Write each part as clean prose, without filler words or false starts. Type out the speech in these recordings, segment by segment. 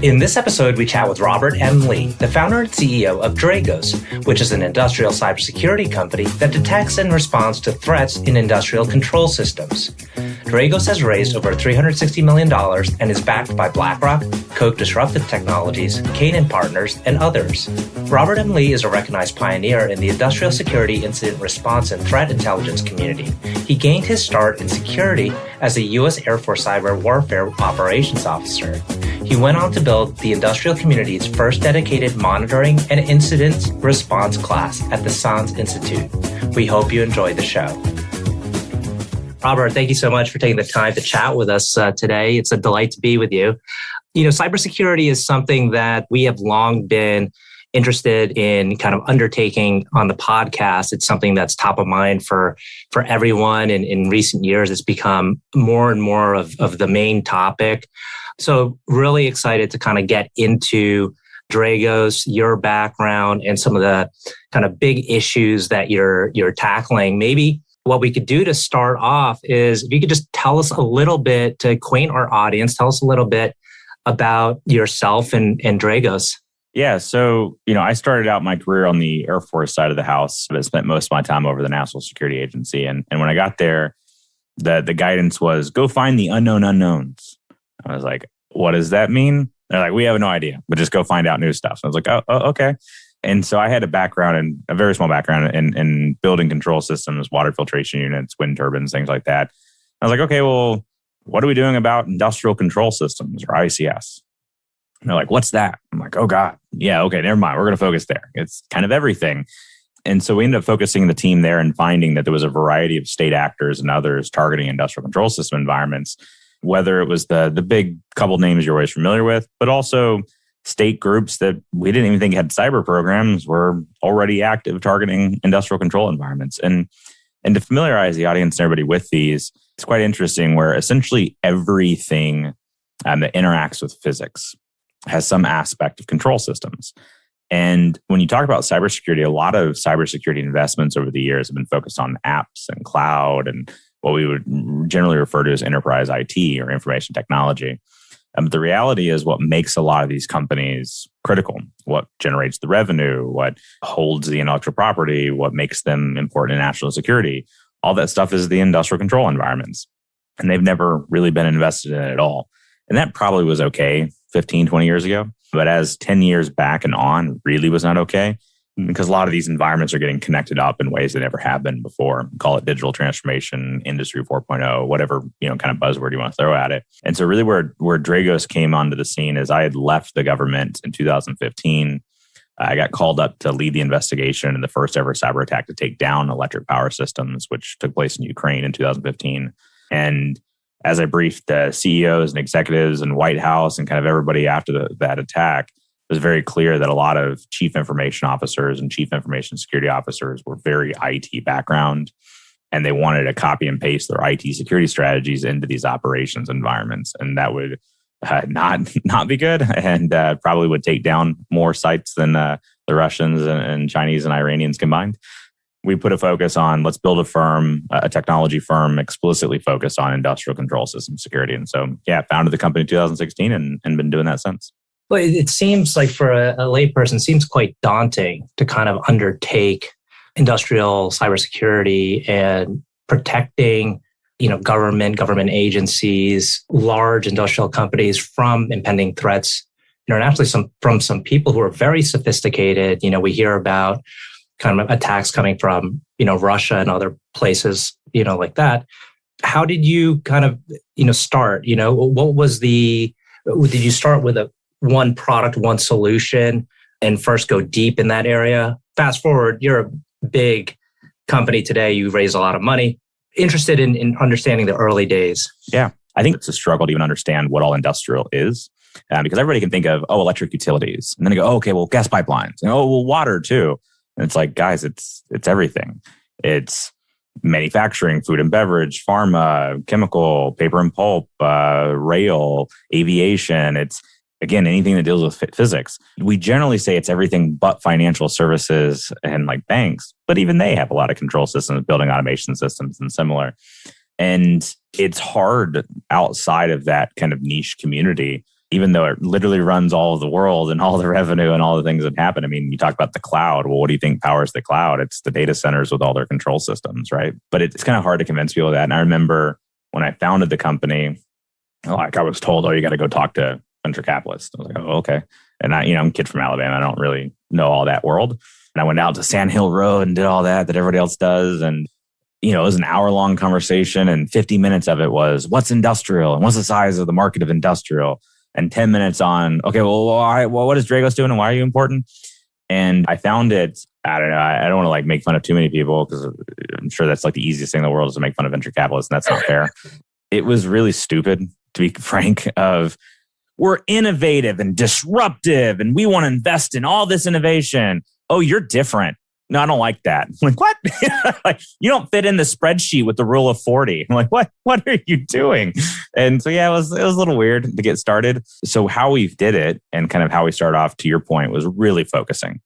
In this episode, we chat with Robert M. Lee, the founder and CEO of Dragos, which is an industrial cybersecurity company that detects and responds to threats in industrial control systems. Dragos has raised over $360 million and is backed by Blackrock, Koch Disruptive Technologies, Canaan Partners, and others. Robert M. Lee is a recognized pioneer in the industrial security incident response and threat intelligence community. He gained his start in security as a U.S. Air Force Cyber Warfare Operations Officer. He went on to build the industrial community's first dedicated monitoring and incident response class at the SANS Institute. We hope you enjoy the show. Robert, thank you so much for taking the time to chat with us today. It's a delight to be with you. You know, cybersecurity is something that we have long been interested in kind of undertaking on the podcast. It's something that's top of mind for everyone. And in recent years, it's become more and more of the main topic. So really excited to kind of get into Dragos, your background, and some of the kind of big issues that you're tackling. Maybe what we could do to start off is if you could just tell us a little bit to acquaint our audience, tell us a little bit about yourself and Dragos. Yeah. So, I started out my career on the Air Force side of the house, but spent most of my time over the National Security Agency. And when I got there, the guidance was go find the unknown unknowns. I was like, what does that mean? They're like, we have no idea, but just go find out new stuff. So I was like, oh, okay. And so I had a very small background in building control systems, water filtration units, wind turbines, things like that. I was like, okay, well, what are we doing about industrial control systems or ICS? And they're like, what's that? I'm like, oh God. Yeah, okay, never mind. We're going to focus there. It's kind of everything. And so we ended up focusing the team there and finding that there was a variety of state actors and others targeting industrial control system environments, whether it was the big couple names you're always familiar with, but also state groups that we didn't even think had cyber programs were already active targeting industrial control environments. And to familiarize the audience and everybody with these, it's quite interesting where essentially everything that interacts with physics has some aspect of control systems. And when you talk about cybersecurity, a lot of cybersecurity investments over the years have been focused on apps and cloud and what we would generally refer to as enterprise IT or information technology. But the reality is what makes a lot of these companies critical, what generates the revenue, what holds the intellectual property, what makes them important in national security, all that stuff is the industrial control environments. And they've never really been invested in it at all. And that probably was okay 15, 20 years ago. But as 10 years back and on really was not okay, because a lot of these environments are getting connected up in ways they never have been before. Call it digital transformation, industry 4.0, whatever, kind of buzzword you want to throw at it. And so really where Dragos came onto the scene is I had left the government in 2015. I got called up to lead the investigation in the first ever cyber attack to take down electric power systems, which took place in Ukraine in 2015. And as I briefed the CEOs and executives and White House and kind of everybody after that attack, it was very clear that a lot of chief information officers and chief information security officers were very IT background, and they wanted to copy and paste their IT security strategies into these operations environments. And that would not be good, and probably would take down more sites than the Russians and Chinese and Iranians combined. We put a focus on let's build a technology firm explicitly focused on industrial control system security. And so, founded the company in 2016 and been doing that since. Well, it seems like for a layperson, it seems quite daunting to kind of undertake industrial cybersecurity and protecting, government agencies, large industrial companies from impending threats internationally. From some people who are very sophisticated. We hear about kind of attacks coming from, Russia and other places, like that. How did you kind of, start? What was did you start with one product, one solution, and first go deep in that area? Fast forward, you're a big company today. You raise a lot of money. Interested in understanding the early days. Yeah, I think it's a struggle to even understand what all industrial is. Because everybody can think of, electric utilities. And then they go, okay, well, gas pipelines. And water too. And it's like, guys, it's everything. It's manufacturing, food and beverage, pharma, chemical, paper and pulp, rail, aviation. It's, again, anything that deals with physics. We generally say it's everything but financial services and like banks, but even they have a lot of control systems, building automation systems and similar. And it's hard outside of that kind of niche community even though it literally runs all of the world and all the revenue and all the things that happen. I mean, you talk about the cloud. Well, what do you think powers the cloud? It's the data centers with all their control systems, right? But it's kind of hard to convince people of that. And I remember when I founded the company, like I was told, oh, you got to go talk to venture capitalists. I was like, oh, okay. And I'm a kid from Alabama. I don't really know all that world. And I went out to Sand Hill Road and did all that everybody else does. And, it was an hour-long conversation, and 50 minutes of it was, what's industrial? And what's the size of the market of industrial? And 10 minutes on, okay, well, what is Dragos doing and why are you important? And I found it, I don't know, I don't want to like make fun of too many people because I'm sure that's like the easiest thing in the world is to make fun of venture capitalists, and that's not fair. It was really stupid, to be frank, of we're innovative and disruptive and we want to invest in all this innovation. Oh, you're different. No, I don't like that. I'm like, what? Like, you don't fit in the spreadsheet with the rule of 40. I'm like, what are you doing? And so, yeah, it was a little weird to get started. So how we did it and kind of how we started off, to your point, was really focusing.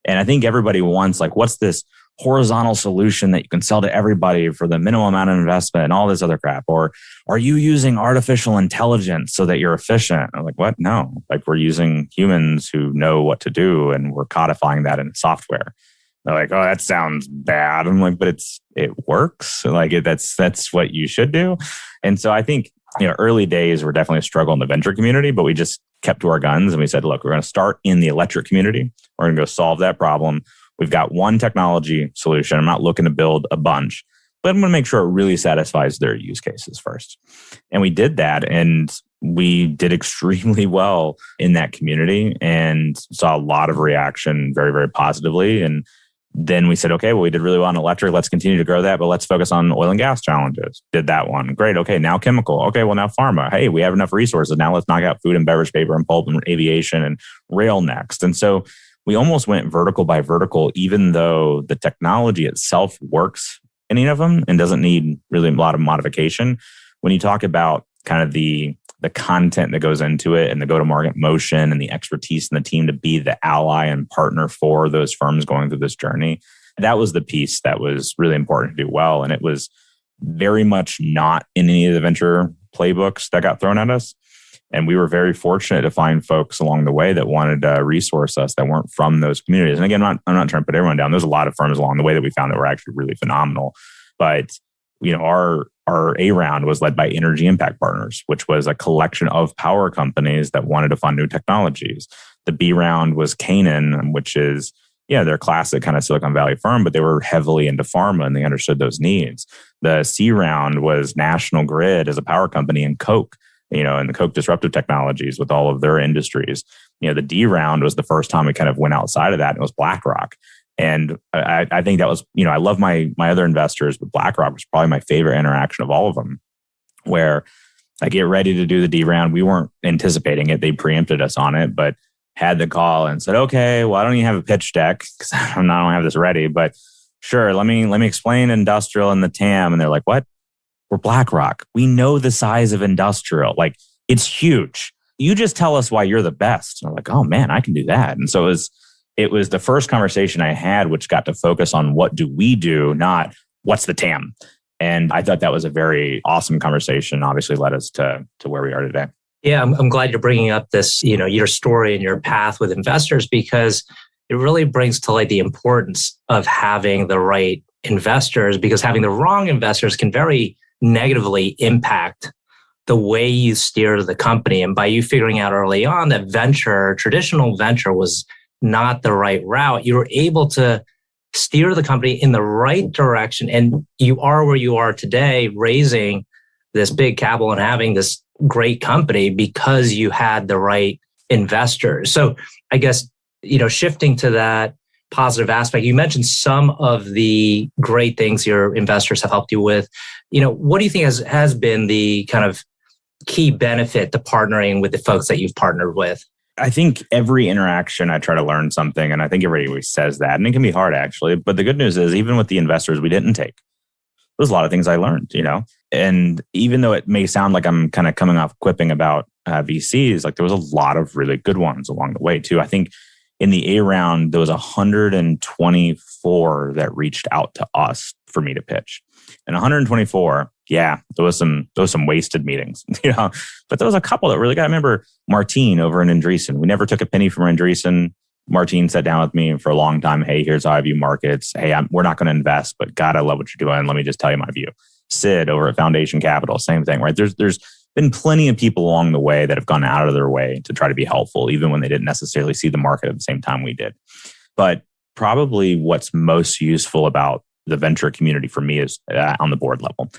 And I think everybody wants, like, what's this horizontal solution that you can sell to everybody for the minimum amount of investment and all this other crap? Or are you using artificial intelligence so that you're efficient? I'm like, what? No, like we're using humans who know what to do and we're codifying that in software. They're like, oh, that sounds bad. I'm like, but it works. Like that's what you should do. And so I think, early days were definitely a struggle in the venture community, but we just kept to our guns and we said, look, we're going to start in the electric community. We're going to go solve that problem. We've got one technology solution. I'm not looking to build a bunch, but I'm going to make sure it really satisfies their use cases first. And we did that, and we did extremely well in that community and saw a lot of reaction very, very positively. And then we said, okay, well, we did really well in electric. Let's continue to grow that, but let's focus on oil and gas challenges. Did that one. Great. Okay, now chemical. Okay, well, now pharma. Hey, we have enough resources. Now let's knock out food and beverage, paper and pulp and aviation and rail next. And so we almost went vertical by vertical, even though the technology itself works in any of them and doesn't need really a lot of modification. When you talk about kind of the content that goes into it and the go-to-market motion and the expertise in the team to be the ally and partner for those firms going through this journey, that was the piece that was really important to do well. And it was very much not in any of the venture playbooks that got thrown at us. And we were very fortunate to find folks along the way that wanted to resource us that weren't from those communities. And again, I'm not trying to put everyone down. There's a lot of firms along the way that we found that were actually really phenomenal. But our A round was led by Energy Impact Partners, which was a collection of power companies that wanted to fund new technologies. The B round was Canaan, which is, they're a classic kind of Silicon Valley firm, but they were heavily into pharma and they understood those needs. The C round was National Grid as a power company and Koch, and the Koch Disruptive Technologies with all of their industries. The D round was the first time we kind of went outside of that. And it was Blackrock. And I think that was, I love my other investors, but Blackrock was probably my favorite interaction of all of them, where I get ready to do the D round. We weren't anticipating it. They preempted us on it, but had the call and said, okay, well, I don't even have a pitch deck because I don't have this ready, but sure, let me explain industrial and the TAM. And they're like, what? We're Blackrock. We know the size of industrial. Like, it's huge. You just tell us why you're the best. And I'm like, oh man, I can do that. And so it was the first conversation I had, which got to focus on what do we do, not what's the TAM. And I thought that was a very awesome conversation. Obviously led us to where we are today. Yeah, I'm glad you're bringing up this, your story and your path with investors, because it really brings to light the importance of having the right investors, because having the wrong investors can very negatively impact the way you steer the company. And by you figuring out early on that traditional venture was not the right route, you were able to steer the company in the right direction. And you are where you are today, raising this big capital and having this great company because you had the right investors. So I guess, shifting to that positive aspect, you mentioned some of the great things your investors have helped you with. What do you think has been the kind of key benefit to partnering with the folks that you've partnered with? I think every interaction I try to learn something, and I think everybody always says that, and it can be hard actually. But the good news is, even with the investors we didn't take, there's a lot of things I learned, And even though it may sound like I'm kind of coming off quipping about VCs, like there was a lot of really good ones along the way too. I think in the A round, there was 124 that reached out to us for me to pitch. And 124, yeah, there was some wasted meetings, but there was a couple that really got. I remember Martine over in Andreessen. We never took a penny from Andreessen. Martine sat down with me for a long time. Hey, here's how I view markets. Hey, we're not going to invest, but God, I love what you're doing. Let me just tell you my view. Sid over at Foundation Capital, same thing, right? There's been plenty of people along the way that have gone out of their way to try to be helpful, even when they didn't necessarily see the market at the same time we did. But probably what's most useful about the venture community for me is on the board level.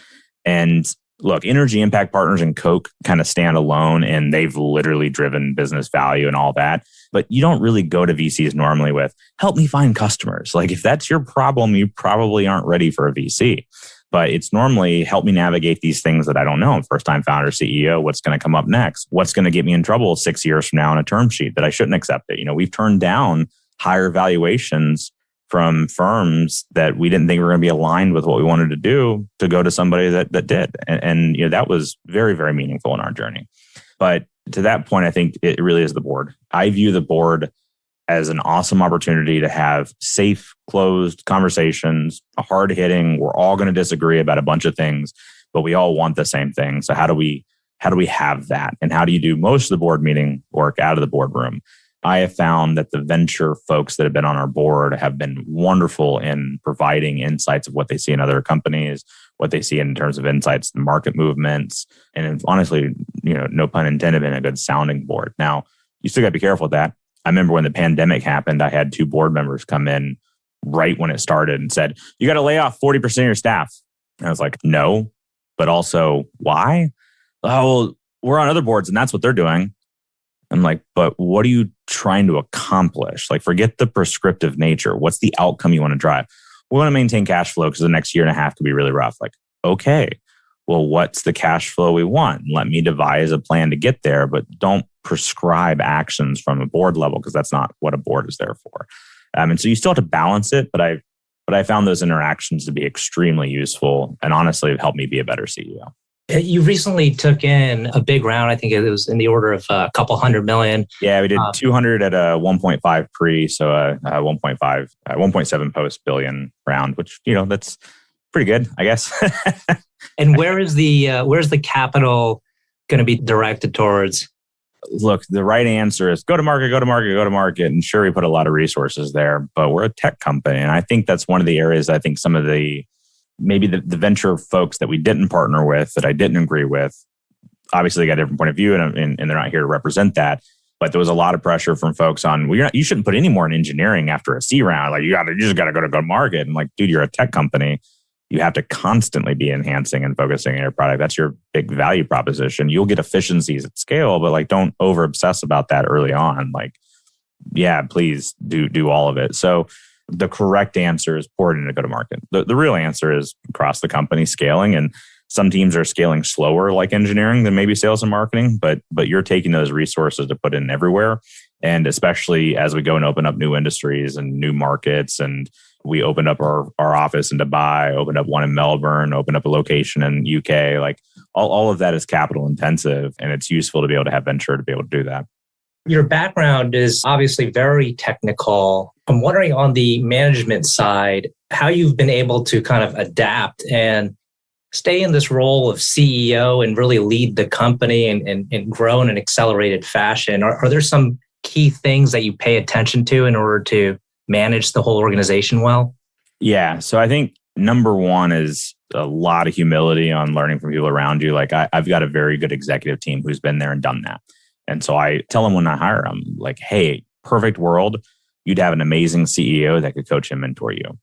And look, Energy Impact Partners and Koch kind of stand alone, and they've literally driven business value and all that. But you don't really go to VCs normally with, help me find customers. Like if that's your problem, you probably aren't ready for a VC. But it's normally help me navigate these things that I don't know. I'm first-time founder, CEO, what's going to come up next? What's going to get me in trouble 6 years from now on a term sheet that I shouldn't accept it? We've turned down higher valuations from firms that we didn't think were going to be aligned with what we wanted to do to go to somebody that did. And that was very, very meaningful in our journey. But to that point, I think it really is the board. I view the board as an awesome opportunity to have safe, closed conversations, hard-hitting. We're all going to disagree about a bunch of things, but we all want the same thing. So how do we have that? And how do you do most of the board meeting work out of the boardroom? I have found that the venture folks that have been on our board have been wonderful in providing insights of what they see in other companies, what they see in terms of insights, market movements, and honestly, no pun intended, been a good sounding board. Now, you still got to be careful with that. I remember when the pandemic happened, I had 2 board members come in right when it started and said, you got to lay off 40% of your staff. And I was like, no, but also why? Oh, well, we're on other boards and that's what they're doing. I'm like, but what are you trying to accomplish? Like, forget the prescriptive nature. What's the outcome you want to drive? We want to maintain cash flow because the next year and a half could be really rough. Like, okay, well, what's the cash flow we want? Let me devise a plan to get there, but don't prescribe actions from a board level because that's not what a board is there for. And so you still have to balance it, but I found those interactions to be extremely useful and honestly have helped me be a better CEO. You recently took in a big round. I think it was in the order of a couple $100 million. Yeah, we did 200 at a 1.5 pre, so a 1.7 post billion round, which that's pretty good, I guess. And where's the capital going to be directed towards? Look, the right answer is go to market, go to market, go to market. And sure, we put a lot of resources there, but we're a tech company, and I think that's one of the areas I think some of the maybe the venture folks that we didn't partner with, that I didn't agree with, obviously they got a different point of view and they're not here to represent that. But there was a lot of pressure from folks on, well, you shouldn't put any more in engineering after a C round. Like you just got to go to market. And like, dude, you're a tech company. You have to constantly be enhancing and focusing on your product. That's your big value proposition. You'll get efficiencies at scale, but like, don't over obsess about that early on. Like, yeah, please do all of it. So the correct answer is pour it into go to market. The real answer is across the company scaling, and some teams are scaling slower like engineering than maybe sales and marketing, but you're taking those resources to put in everywhere. And especially as we go and open up new industries and new markets, and we opened up our office in Dubai, opened up one in Melbourne, opened up a location in UK, like all of that is capital intensive, and it's useful to be able to have venture to be able to do that. Your background is obviously very technical. I'm wondering on the management side, how you've been able to kind of adapt and stay in this role of CEO and really lead the company and grow in an accelerated fashion. Are there some key things that you pay attention to in order to manage the whole organization well? Yeah. So I think number one is a lot of humility on learning from people around you. Like I've got a very good executive team who's been there and done that. And so I tell them when I hire them, like, hey, perfect world, you'd have an amazing CEO that could coach and mentor you.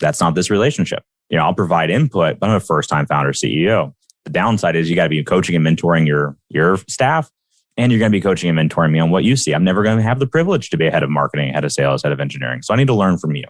That's not this relationship. I'll provide input, but I'm a first-time founder CEO. The downside is you got to be coaching and mentoring your staff, and you're going to be coaching and mentoring me on what you see. I'm never going to have the privilege to be a head of marketing, head of sales, head of engineering. So I need to learn from you.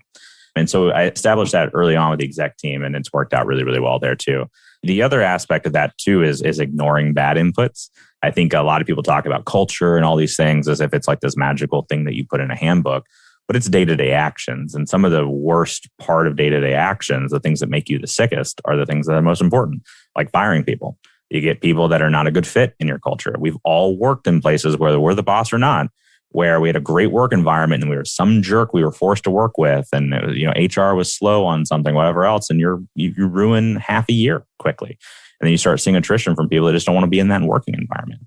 And so I established that early on with the exec team, and it's worked out really, really well there too. The other aspect of that too is ignoring bad inputs. I think a lot of people talk about culture and all these things as if it's like this magical thing that you put in a handbook, but it's day-to-day actions. And some of the worst part of day-to-day actions, the things that make you the sickest, are the things that are most important, like firing people. You get people that are not a good fit in your culture. We've all worked in places where we're the boss or not. where we had a great work environment and we were some jerk we were forced to work with, and it was, HR was slow on something, whatever else, and you ruin half a year quickly. And then you start seeing attrition from people that just don't want to be in that working environment.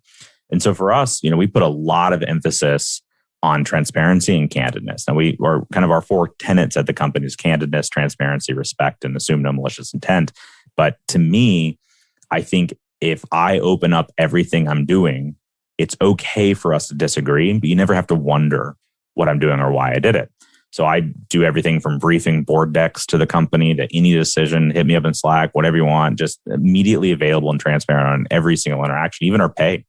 And so for us, we put a lot of emphasis on transparency and candidness. And we are kind of our 4 tenets at the company is candidness, transparency, respect, and assume no malicious intent. But to me, I think if I open up everything I'm doing, it's okay for us to disagree, but you never have to wonder what I'm doing or why I did it. So I do everything from briefing board decks to the company to any decision. Hit me up in Slack, whatever you want, just immediately available and transparent on every single interaction, even our pay.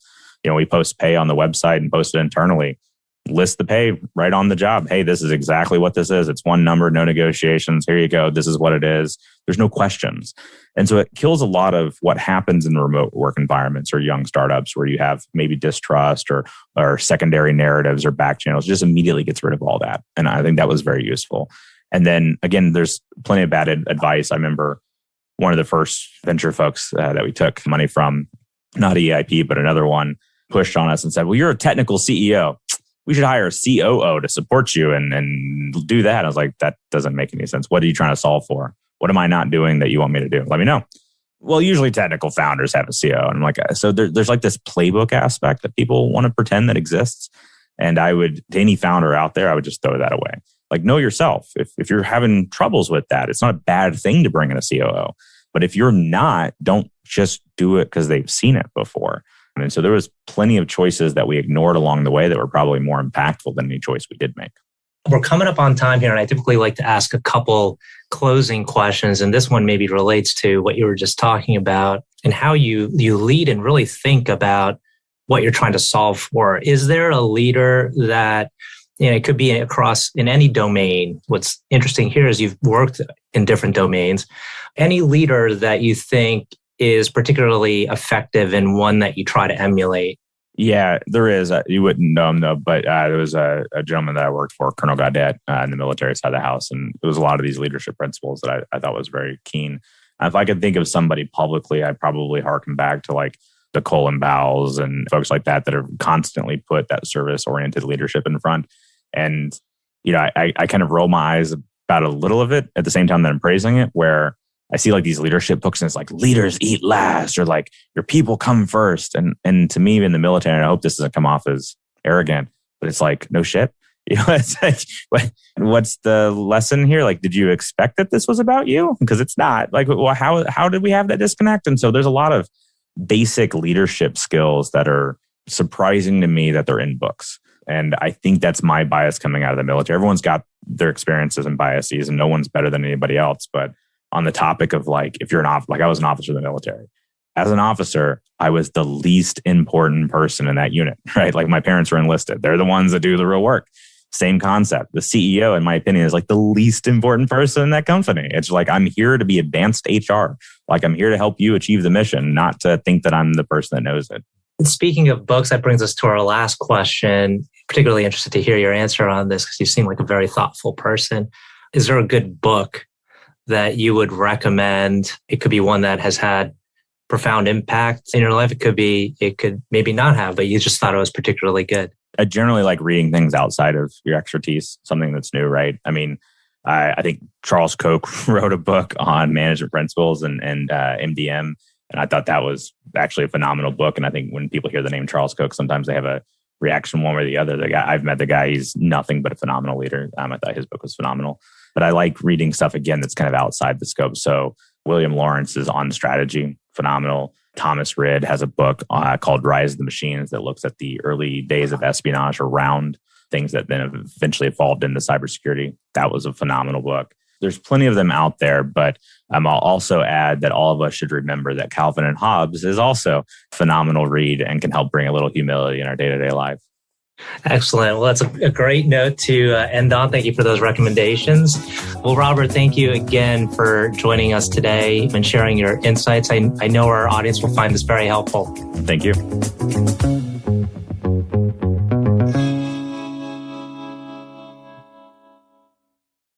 We post pay on the website and post it internally. List the pay right on the job. Hey, this is exactly what this is. It's one number, no negotiations. Here you go. This is what it is. There's no questions. And so it kills a lot of what happens in remote work environments or young startups where you have maybe distrust or secondary narratives or back channels. Just immediately gets rid of all that. And I think that was very useful. And then again, there's plenty of bad advice. I remember one of the first venture folks that we took money from, not EIP, but another one, pushed on us and said, well, you're a technical CEO. We should hire a COO to support you and do that. I was like, that doesn't make any sense. What are you trying to solve for? What am I not doing that you want me to do? Let me know. Well, usually technical founders have a CEO. And I'm like, so there's like this playbook aspect that people want to pretend that exists. And to any founder out there, I would just throw that away. Like, know yourself. If you're having troubles with that, it's not a bad thing to bring in a COO. But if you're not, don't just do it because they've seen it before. And so there was plenty of choices that we ignored along the way that were probably more impactful than any choice we did make. We're coming up on time here, and I typically like to ask a couple closing questions. And this one maybe relates to what you were just talking about and how you lead and really think about what you're trying to solve for. Is there a leader that, it could be across in any domain? What's interesting here is you've worked in different domains. Any leader that you think is particularly effective and one that you try to emulate? Yeah, there is. You wouldn't know him though, but there was a gentleman that I worked for, Colonel Gaudet, in the military side of the house. And there was a lot of these leadership principles that I thought was very keen. If I could think of somebody publicly, I'd probably harken back to like the Colin Bowles and folks like that have constantly put that service-oriented leadership in front. And, I kind of roll my eyes about a little of it at the same time that I'm praising it, where I see like these leadership books and it's like leaders eat last or like your people come first. And to me in the military, and I hope this doesn't come off as arrogant, but it's like, no shit. It's like, what's the lesson here? Like, did you expect that this was about you? Because it's not. Like, well, how did we have that disconnect? And so there's a lot of basic leadership skills that are surprising to me that they're in books. And I think that's my bias coming out of the military. Everyone's got their experiences and biases and no one's better than anybody else. But on the topic of like, if you're I was an officer in the military. As an officer, I was the least important person in that unit, right? Like my parents were enlisted. They're the ones that do the real work. Same concept. The CEO, in my opinion, is like the least important person in that company. It's like, I'm here to be advanced HR. Like I'm here to help you achieve the mission, not to think that I'm the person that knows it. Speaking of books, that brings us to our last question. Particularly interested to hear your answer on this because you seem like a very thoughtful person. Is there a good book that you would recommend? It could be one that has had profound impact in your life. It could maybe not have, but you just thought it was particularly good. I generally like reading things outside of your expertise, something that's new, right? I mean, I think Charles Koch wrote a book on management principles and MDM. And I thought that was actually a phenomenal book. And I think when people hear the name Charles Koch, sometimes they have a reaction one way or the other. I've met the guy, he's nothing but a phenomenal leader. I thought his book was phenomenal. But I like reading stuff, again, that's kind of outside the scope. So William Lawrence is on strategy, phenomenal. Thomas Rid has a book called Rise of the Machines that looks at the early days of espionage around things that then eventually evolved into cybersecurity. That was a phenomenal book. There's plenty of them out there, but I'll also add that all of us should remember that Calvin and Hobbes is also a phenomenal read and can help bring a little humility in our day-to-day life. Excellent. Well, that's a great note to end on. Thank you for those recommendations. Well, Robert, thank you again for joining us today and sharing your insights. I know our audience will find this very helpful. Thank you.